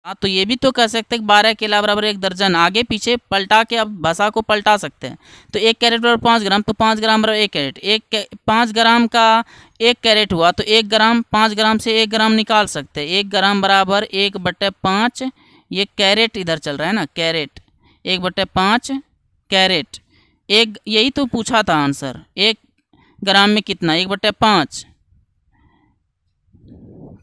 हाँ, तो ये भी तो कह सकते हैं कि 12 केला बराबर 1 दर्जन, आगे पीछे पलटा के अब भाषा को पलटा सकते हैं। तो 1 कैरेट बराबर 5 ग्राम, तो 5 ग्राम बराबर 1 कैरेट, 5 ग्राम का 1 कैरेट हुआ, तो 1 ग्राम 5 ग्राम से 1 ग्राम निकाल सकते हैं। 1 ग्राम बराबर 1/5, ये कैरेट इधर चल रहा है ना, कैरेट 1/5 कैरेट। एक यही तो पूछा था आंसर, 1 ग्राम में कितना, 1/5।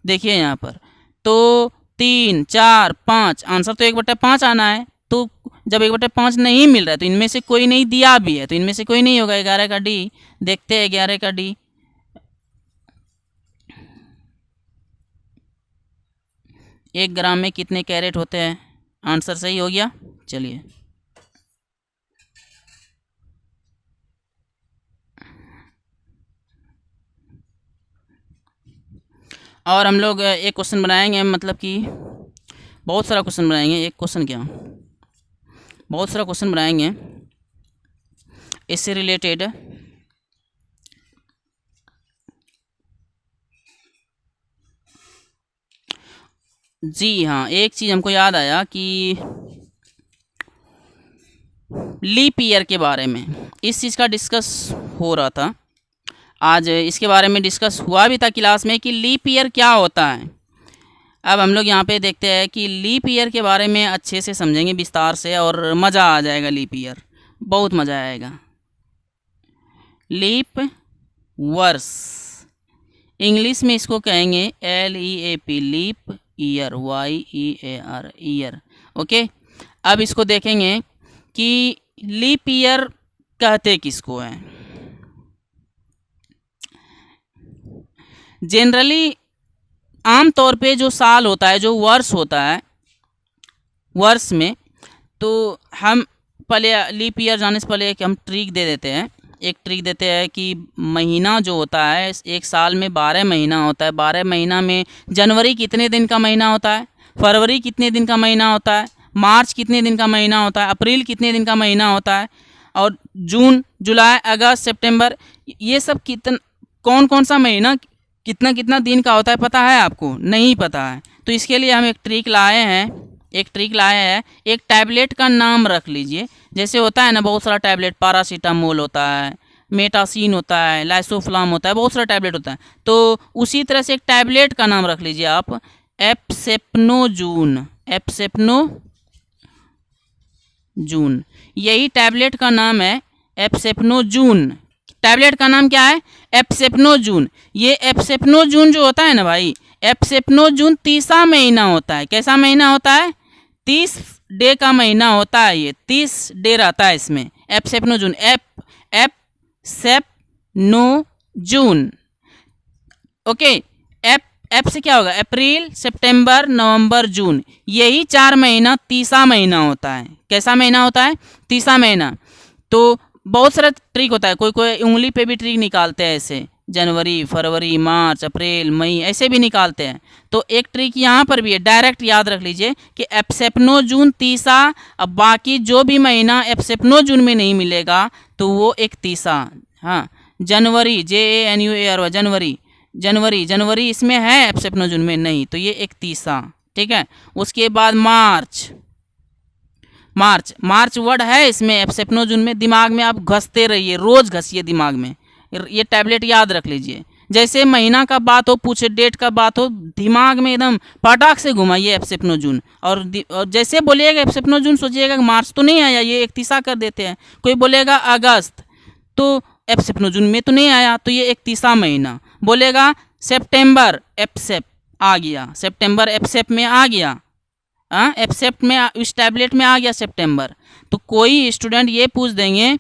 देखिए यहाँ पर तो 3 4 5, आंसर तो 1/5 आना है। तो जब 1/5 नहीं मिल रहा है तो इनमें से कोई नहीं दिया भी है, तो इनमें से कोई नहीं होगा। 11 का डी, देखते हैं 11 का डी। 1 ग्राम में कितने कैरेट होते हैं, आंसर सही हो गया। चलिए और हम लोग एक क्वेश्चन बनाएंगे, मतलब कि बहुत सारा क्वेश्चन बनाएंगे, एक क्वेश्चन क्या, बहुत सारा क्वेश्चन बनाएंगे इससे रिलेटेड। जी हाँ, एक चीज़ हमको याद आया कि लीप ईयर के बारे में इस चीज़ का डिस्कस हो रहा था आज, इसके बारे में डिस्कस हुआ भी था क्लास में कि लीप ईयर क्या होता है। अब हम लोग यहाँ पे देखते हैं कि लीप ईयर के बारे में अच्छे से समझेंगे विस्तार से, और मज़ा आ जाएगा। लीप ईयर बहुत मज़ा आएगा। लीप वर्ष, इंग्लिश में इसको कहेंगे LEAP, leap year, YEAR, year. Okay, अब इसको देखेंगे कि लीप ईयर कहते किसको हैं। जनरली आम तौर पे जो साल होता है, जो वर्ष होता है, वर्ष में तो हम पहले लीप ईयर जाने से पहले एक हम ट्रिक दे देते हैं। एक ट्रिक देते हैं कि महीना जो होता है, एक साल में 12 महीना होता है। 12 महीना में जनवरी कितने दिन का महीना होता है, फरवरी कितने दिन का महीना होता है, मार्च कितने दिन का महीना होता है, अप्रैल कितने दिन का महीना होता है, और जून, जुलाई, अगस्त, सितंबर, ये सब कौन कौन सा महीना कितना कितना दिन का होता है, पता है आपको? नहीं पता है। तो इसके लिए हम एक ट्रिक लाए हैं, एक टैबलेट का नाम रख लीजिए। जैसे होता है ना बहुत सारा टैबलेट, पैरासीटामोल होता है, मेटासिन होता है, लाइसोफ्लाम होता है, बहुत सारा टैबलेट होता है। तो उसी तरह से एक टैबलेट का नाम रख लीजिए आप, एप्सेप्नोजून। एप्सेप्नोजून, यही टैबलेट का नाम है, एप्सेप्नोजून। टैबलेट का नाम क्या है? एप्सेप्नोजून। ये एप्सेप्नोजून जो होता है ना भाई, एप्सेप्नोजून 30वां महीना होता है। कैसा महीना होता है? 30 डे का महीना होता है। ये 30 डे रहता है इसमें, एप्सेप्नोजून। एप्सेप्नोजून। ओके, एप से क्या होगा? अप्रैल, सितंबर, नवंबर, जून, यही 4 महीना 30वां महीना होता है। कैसा महीना होता है? 30वां महीना। तो बहुत सारा ट्रिक होता है, कोई कोई उंगली पे भी ट्रिक निकालते हैं, ऐसे जनवरी, फरवरी, मार्च, अप्रैल, मई, ऐसे भी निकालते हैं। तो एक ट्रिक यहाँ पर भी है, डायरेक्ट याद रख लीजिए कि एप्सेप्नोजून 30वां। अब बाकी जो भी महीना एप्सेप्नोजून में नहीं मिलेगा तो वो 31वां। हाँ, जनवरी, JANUAR, जनवरी इसमें है, एप्सेप्नोजून में नहीं, तो ये 31वां। ठीक है। उसके बाद मार्च वर्ड है इसमें एप्सेप्नोजून में। दिमाग में आप घसते रहिए, रोज घसिए दिमाग में, ये टैबलेट याद रख लीजिए। जैसे महीना का बात हो, पूछे डेट का बात हो, दिमाग में एकदम पटाख से घुमाइए एप्सेप्नोजून। और जैसे बोलिएगा एप्सेप्नोजून, सोचिएगा कि मार्च तो नहीं आया, ये 31वां कर देते हैं। कोई बोलेगा अगस्त, तो एप्सेप्नोजून में तो नहीं आया, तो ये 31वां महीना। बोलेगा सितंबर, एप्सेप आ गया, सितंबर एप्सेप में आ गया, एप्सेप्ट में, इस टैबलेट में आ गया सितंबर। तो कोई स्टूडेंट ये पूछ देंगे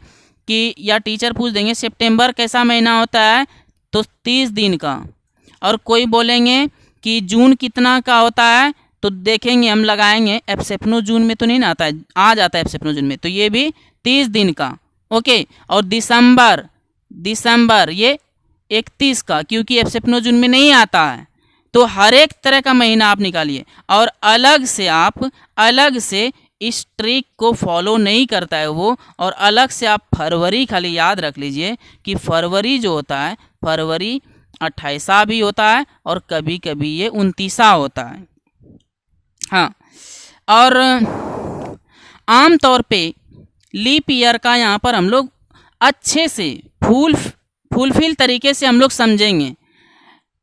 कि, या टीचर पूछ देंगे सितंबर कैसा महीना होता है, तो 30 दिन का। और कोई बोलेंगे कि जून कितना का होता है, तो देखेंगे हम, लगाएंगे एप्सेप्नोजून में तो नहीं ना आता है, आ जाता है एप्सेप्नोजून में, तो ये भी 30 दिन का। ओके। और दिसंबर ये 31 का, क्योंकि एप्सेप्नोजून में नहीं आता है। तो हर एक तरह का महीना आप निकालिए, और अलग से इस ट्रिक को फॉलो नहीं करता है वो, और अलग से आप फरवरी खाली याद रख लीजिए कि फरवरी जो होता है, फरवरी 28वां भी होता है और कभी कभी ये 29वां होता है। हाँ, और आम तौर पे लीप ईयर का यहाँ पर हम लोग अच्छे से फुलफिल तरीके से हम लोग समझेंगे।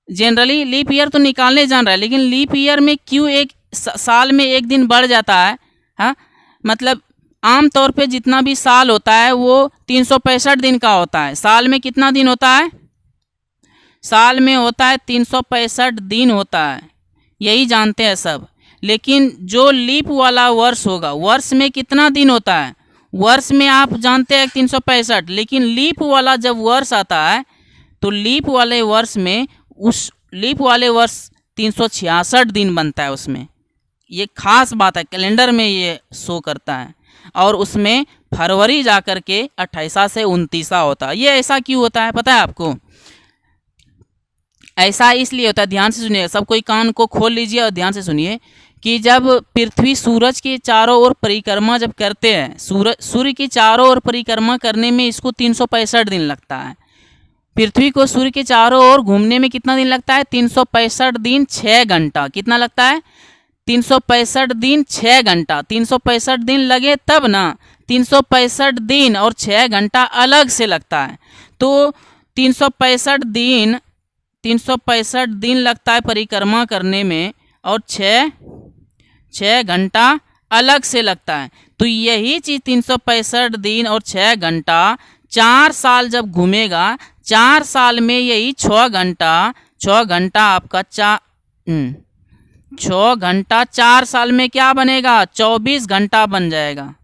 जनरली लीप ईयर तो निकालने जान रहा है, लेकिन लीप ईयर में क्यों एक साल में एक दिन बढ़ जाता है? हाँ, मतलब आम तौर पे जितना भी साल होता है वो 365 दिन का होता है। साल में कितना दिन होता है? साल में होता है 365 दिन होता है, यही जानते हैं सब। लेकिन जो लीप वाला वर्ष होगा, वर्ष में कितना दिन होता है? वर्ष में आप जानते हैं 365, लेकिन लीप वाला जब वर्ष आता है तो लीप वाले वर्ष में उस लीप वाले वर्ष 366 दिन बनता है उसमें। ये खास बात है, कैलेंडर में ये शो करता है, और उसमें फरवरी जाकर के 28 से 29 होता है। ये ऐसा क्यों होता है पता है आपको? ऐसा इसलिए होता है, ध्यान से सुनिए, सब कोई कान को खोल लीजिए और ध्यान से सुनिए कि जब पृथ्वी सूरज के चारों ओर परिक्रमा जब करते हैं, सूर्य की चारों ओर परिक्रमा करने में इसको 365 दिन लगता है। पृथ्वी को सूर्य के चारों ओर घूमने में कितना दिन लगता है? 365 दिन 6 घंटा। कितना लगता है? 365 दिन 6 घंटा। 365 दिन लगे तब ना, 365 दिन और 6 घंटा अलग से लगता है। तो 365 दिन लगता है परिक्रमा करने में, और 6 घंटा अलग से लगता है। तो यही चीज़ 365 दिन और 6 घंटा 4 साल जब घूमेगा, 4 साल में यही 6 घंटा आपका 6 घंटा 4 साल में क्या बनेगा? 24 घंटा बन जाएगा।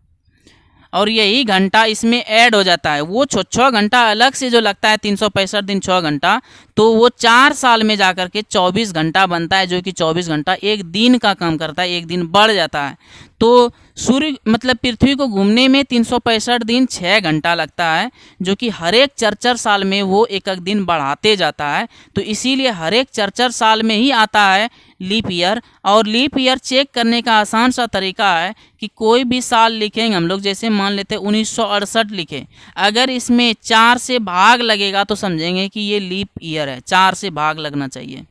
और यही घंटा इसमें ऐड हो जाता है। वो 6 घंटा अलग से जो लगता है 365 दिन 6 घंटा, तो वो 4 साल में जाकर के 24 घंटा बनता है, जो कि 24 घंटा एक दिन का काम करता है, एक दिन बढ़ जाता है। तो सूर्य मतलब पृथ्वी को घूमने में 365 दिन 6 घंटा लगता है, जो कि हर एक 4 साल में वो एक दिन बढ़ाते जाता है। तो इसीलिए हर एक 4 साल में ही आता है लीप ईयर। और लीप ईयर चेक करने का आसान सा तरीका है कि कोई भी साल लिखेंगे हम लोग, जैसे मान लेते हैं 1968 लिखे, अगर इसमें 4 से भाग लगेगा तो समझेंगे कि ये लीप ईयर है। 4 से भाग लगना चाहिए,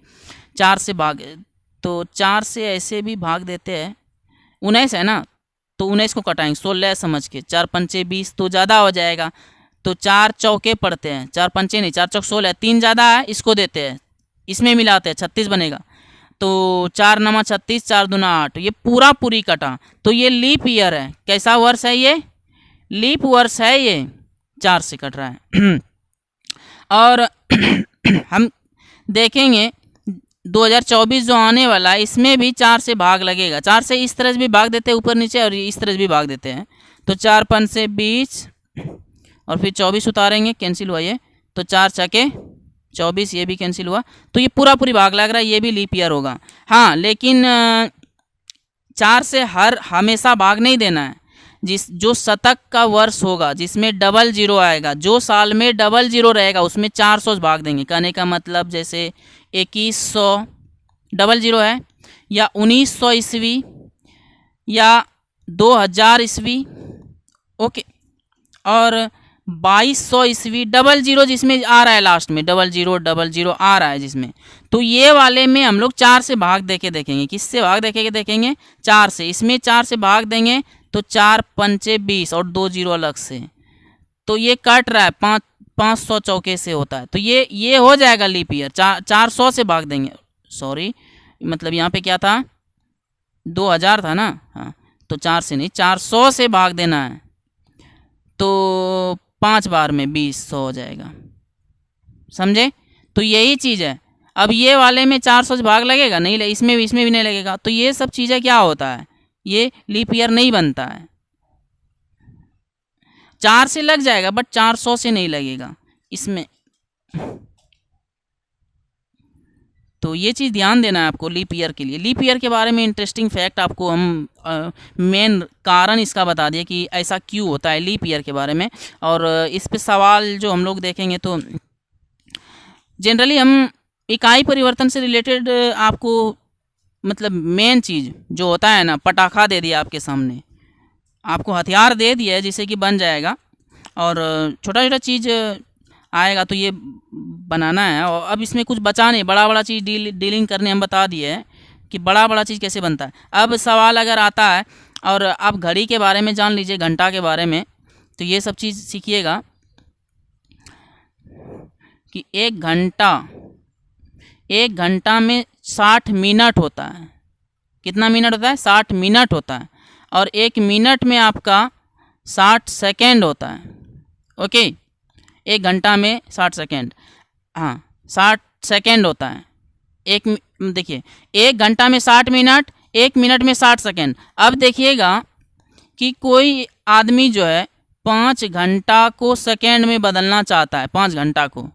4 से भाग, तो 4 से ऐसे भी भाग देते हैं। 19 है ना, तो 19 को कटाएंगे 16 समझ के, 4 पंचे 20 तो ज़्यादा हो जाएगा, तो 4 चौके पड़ते हैं, 4 पंचे नहीं, 4 चौक 16, 3 ज़्यादा है, इसको देते हैं, इसमें मिलाते हैं, 36 बनेगा। तो 4 नमा 36, 4 दूना 8, ये पूरी कटा, तो ये लीप ईयर है। कैसा वर्ष है ये? लीप वर्ष है ये, 4 से कट रहा है। और हम देखेंगे 2024 जो आने वाला है, इसमें भी 4 से भाग लगेगा। 4 से इस तरह से भी भाग देते हैं ऊपर नीचे, और इस तरह से भी भाग देते हैं। तो 4 पंचे 20 और फिर 24 उतारेंगे, कैंसिल हुआ ये, तो 4 छके 24, ये भी कैंसिल हुआ। तो ये पूरी भाग लग रहा है, ये भी लीप ईयर होगा। हाँ, लेकिन 4 से हमेशा भाग नहीं देना है। जो शतक का वर्ष होगा, जिसमें डबल जीरो आएगा, जो साल में डबल जीरो रहेगा, उसमें 400 भाग देंगे। कहने का मतलब जैसे 2100 डबल जीरो है, या 1900 ईस्वी, या 2000 ईस्वी, ओके, और 2200 ईस्वी, डबल जीरो जिसमें आ रहा है लास्ट में, डबल जीरो आ रहा है जिसमें, तो ये वाले में हम लोग 4 से भाग देके देखेंगे। किससे भाग देके देखेंगे? 4 से। इसमें 4 से भाग देंगे तो 4 पंचे 20 और 2 जीरो अलग से, तो ये कट रहा है, 500 चौके से होता है, तो ये हो जाएगा लीप ईयर। 400 से भाग देंगे, सॉरी, मतलब यहाँ पे क्या था, 2000 था ना, हाँ, तो 4 से नहीं, 400 से भाग देना है, तो 5 बार में 20 हो जाएगा, समझे? तो यही चीज़ है। अब ये वाले में 400 से भाग लगेगा नहीं, इसमें भी नहीं लगेगा। तो ये सब चीज़ें क्या होता है, ये लीप ईयर नहीं बनता है। 4 से लग जाएगा, बट 400 से नहीं लगेगा इसमें। तो ये चीज़ ध्यान देना है आपको लीप ईयर के लिए। लीप ईयर के बारे में इंटरेस्टिंग फैक्ट आपको हम मेन कारण इसका बता दिए कि ऐसा क्यों होता है लीप ईयर के बारे में। और इस पे सवाल जो हम लोग देखेंगे, तो जनरली हम इकाई परिवर्तन से रिलेटेड आपको मतलब मेन चीज़ जो होता है ना, पटाखा दे दिया आपके सामने, आपको हथियार दे दिया है जिससे कि बन जाएगा, और छोटा चीज़ आएगा तो ये बनाना है। और अब इसमें कुछ बचा नहीं, बड़ा चीज़ डीलिंग करने हम बता दिए हैं कि बड़ा बड़ा चीज़ कैसे बनता है। अब सवाल अगर आता है और आप घड़ी के बारे में जान लीजिए, घंटा के बारे में, तो ये सब चीज़ सीखिएगा कि एक घंटा में 60 मिनट होता है। कितना मिनट होता है? 60 मिनट होता है। और एक मिनट में आपका 60 सेकेंड होता है। ओके, एक घंटा में 60 सेकेंड, हाँ 60 सेकेंड होता है। देखिए, एक घंटा में 60 मिनट, एक मिनट में 60 सेकेंड। अब देखिएगा कि कोई आदमी जो है 5 घंटा को सेकेंड में बदलना चाहता है, 5 घंटा को,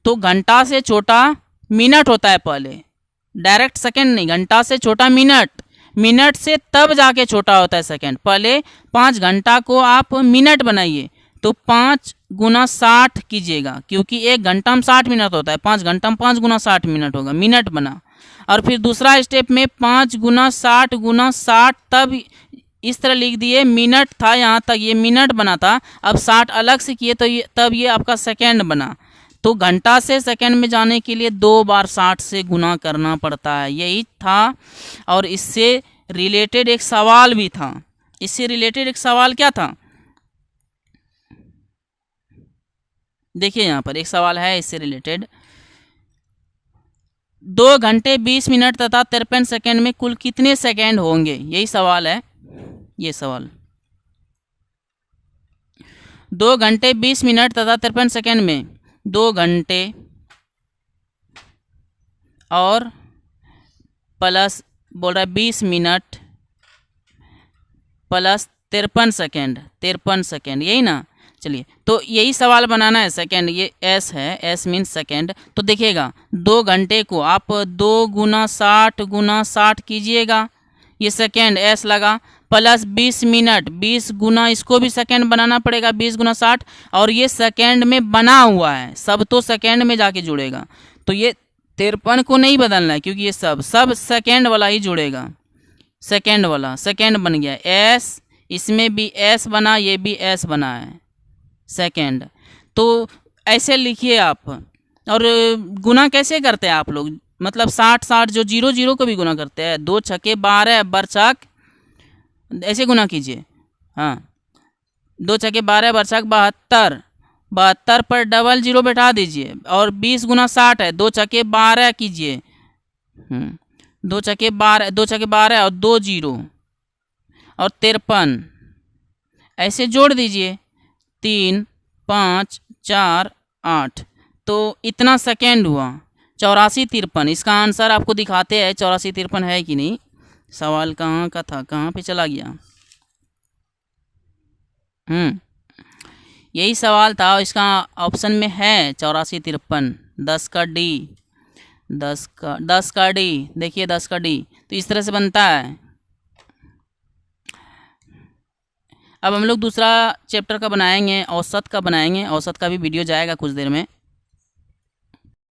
तो घंटा से छोटा मिनट होता है पहले, डायरेक्ट सेकेंड नहीं, घंटा से छोटा मिनट, मिनट से तब जाके छोटा होता है सेकेंड। पहले 5 घंटा को आप मिनट बनाइए, तो 5 गुना 60 कीजिएगा, क्योंकि एक घंटा में 60 मिनट होता है, 5 घंटा में 5 गुना 60 मिनट होगा, मिनट बना। और फिर दूसरा स्टेप में 5 गुना 60 गुना 60, तब इस तरह लिख दिए, मिनट था यहाँ तक, ये मिनट बना था। अब 60 अलग से किए तो तब ये आपका सेकेंड बना। तो घंटा से सेकंड में जाने के लिए 2 बार 60 से गुना करना पड़ता है, यही था। और इससे रिलेटेड एक सवाल भी था। इससे रिलेटेड एक सवाल क्या था, देखिए यहाँ पर एक सवाल है इससे रिलेटेड। 2 घंटे 20 मिनट तथा 53 सेकेंड में कुल कितने सेकेंड होंगे, यही सवाल है। ये सवाल 2 घंटे 20 मिनट तथा 53 सेकेंड में 2 घंटे और प्लस बोल रहा है 20 मिनट प्लस 53 सेकेंड, 53 सेकेंड, यही ना। चलिए, तो यही सवाल बनाना है। सेकेंड, ये एस है, एस मीन्स सेकेंड। तो देखिएगा 2 घंटे को आप 2 गुना 60 गुना 60 कीजिएगा, ये सेकेंड एस लगा, प्लस 20 मिनट, 20 गुना इसको भी सेकेंड बनाना पड़ेगा, 20 गुना 60, और ये सेकेंड में बना हुआ है, सब तो सेकेंड में जाके जुड़ेगा। तो ये 53 को नहीं बदलना है, क्योंकि ये सब सेकेंड वाला ही जुड़ेगा, सेकेंड वाला सेकेंड बन गया। एस, इसमें भी एस बना, ये भी एस बना है, सेकेंड। तो ऐसे लिखिए आप। और गुना कैसे करते हैं आप लोग, मतलब 60 जो 0 को भी गुना करते हैं, 2 छक्के 12 बरछक, ऐसे गुना कीजिए। हाँ, 2 छक्के 12 बरछक 72, 72 पर डबल 0 बैठा दीजिए, और 20 गुना 60 है, 2 छक्के 12 कीजिए। 2 छक्के 12, 2 छक्के 12 और 2 0 और 53, ऐसे जोड़ दीजिए, 3 5 4 8, तो इतना सेकेंड हुआ 84 53। इसका आंसर आपको दिखाते हैं 84 53 है कि नहीं। सवाल कहाँ का था, कहाँ पे चला गया। यही सवाल था, और इसका ऑप्शन में है 84 53, 10 का डी, 10 का डी, देखिए 10 का डी, तो इस तरह से बनता है। अब हम लोग दूसरा चैप्टर का बनाएंगे, औसत का बनाएंगे। औसत का भी वीडियो जाएगा कुछ देर में।